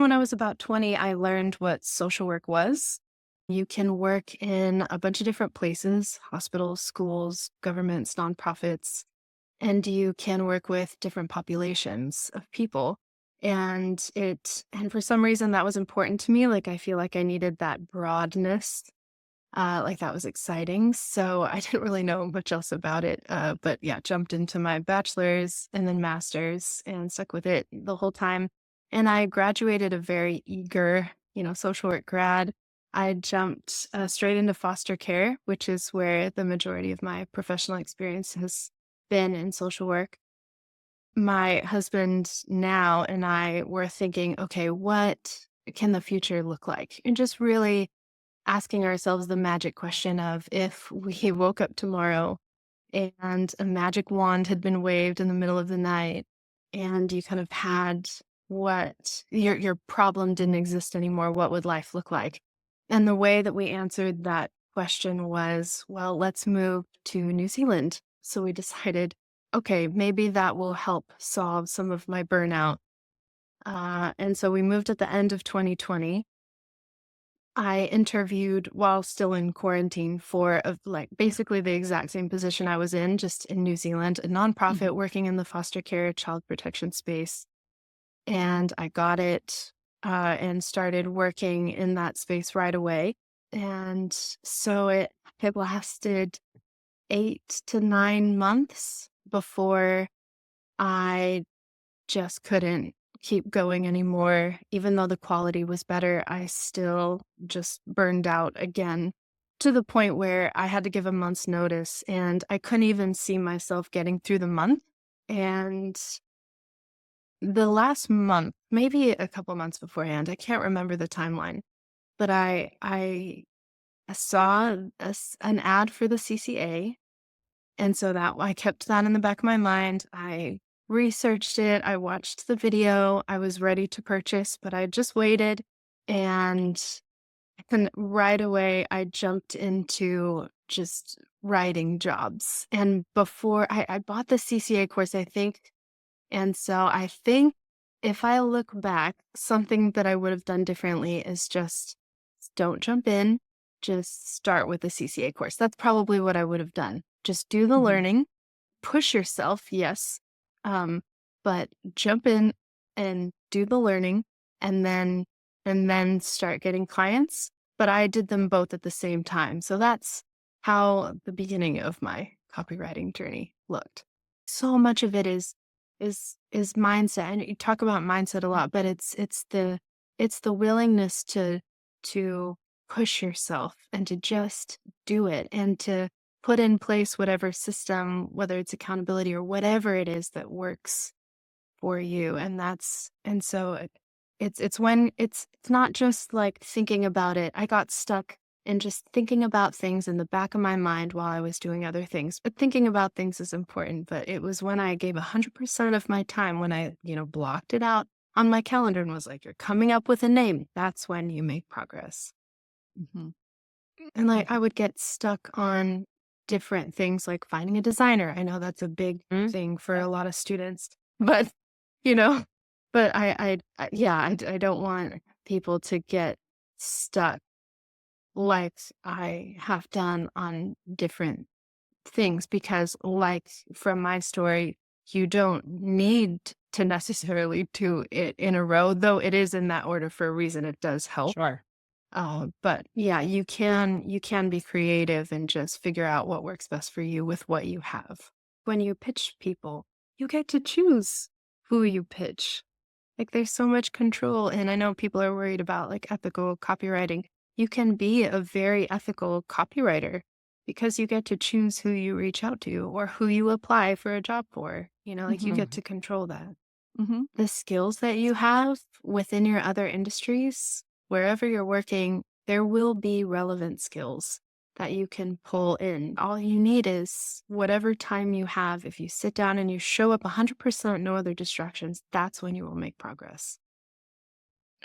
When I was about 20, I learned what social work was. You can work in a bunch of different places, hospitals, schools, governments, nonprofits, and you can work with different populations of people. And for some reason that was important to me. Like I feel like I needed that broadness. Like that was exciting. So I didn't really know much else about it. But yeah, jumped into my bachelor's and then master's and stuck with it the whole time. And I graduated a very eager, social work grad. I jumped straight into foster care, which is where the majority of my professional experience has been in social work. My husband now and I were thinking, okay, what can the future look like? And just really asking ourselves the magic question of if we woke up tomorrow and a magic wand had been waved in the middle of the night and you kind of had what your problem didn't exist anymore, what would life look like? And the way that we answered that question was, well, let's move to New Zealand. So we decided, okay, maybe that will help solve some of my burnout. And so we moved at the end of 2020. I interviewed while still in quarantine for like basically the exact same position I was in, just in New Zealand, a Mhm. nonprofit working in the foster care child protection space. And I got it and started working in that space right away. And so it lasted 8 to 9 months before I just couldn't keep going anymore. Even though the quality was better, I still just burned out again to the point where I had to give a month's notice and I couldn't even see myself getting through the month. And the last month, maybe a couple months beforehand, I can't remember the timeline, but I saw an ad for the CCA, and so that I kept that in the back of my mind. I researched it, I watched the video, I was ready to purchase, but I just waited. And then right away, I jumped into just writing jobs. And before I bought the CCA course, I think. And so I think if I look back, something that I would have done differently is just don't jump in, just start with the CCA course. That's probably what I would have done. Just do the Mhm. learning, push yourself, yes, um, but jump in and do the learning and then start getting clients. But I did them both at the same time. So that's how the beginning of my copywriting journey looked. So much of it is mindset. And you talk about mindset a lot, but it's the willingness to push yourself and to just do it and to put in place whatever system, whether it's accountability or whatever it is that works for you. And so it's when it's not just like thinking about it. I got stuck in just thinking about things in the back of my mind while I was doing other things. But thinking about things is important. But it was when I gave 100% of my time, when I, blocked it out on my calendar and was like, you're coming up with a name. That's when you make progress. Mhm. And like I Mhm. would get stuck on different things like finding a designer. I know that's a big thing for Yep. a lot of students, but you know, but yeah, I don't want people to get stuck like I have done on different things because like from my story, you don't need to necessarily do it in a row, though it is in that order for a reason. It does help. Sure. But yeah, you can be creative and just figure out what works best for you with what you have. When you pitch people, you get to choose who you pitch. Like there's so much control. And I know people are worried about like ethical copywriting. You can be a very ethical copywriter because you get to choose who you reach out to or who you apply for a job for. Like you Mhm. get to control that. Mhm. The skills that you have within your other industries, wherever you're working, there will be relevant skills that you can pull in. All you need is whatever time you have. If you sit down and you show up 100%, no other distractions, that's when you will make progress.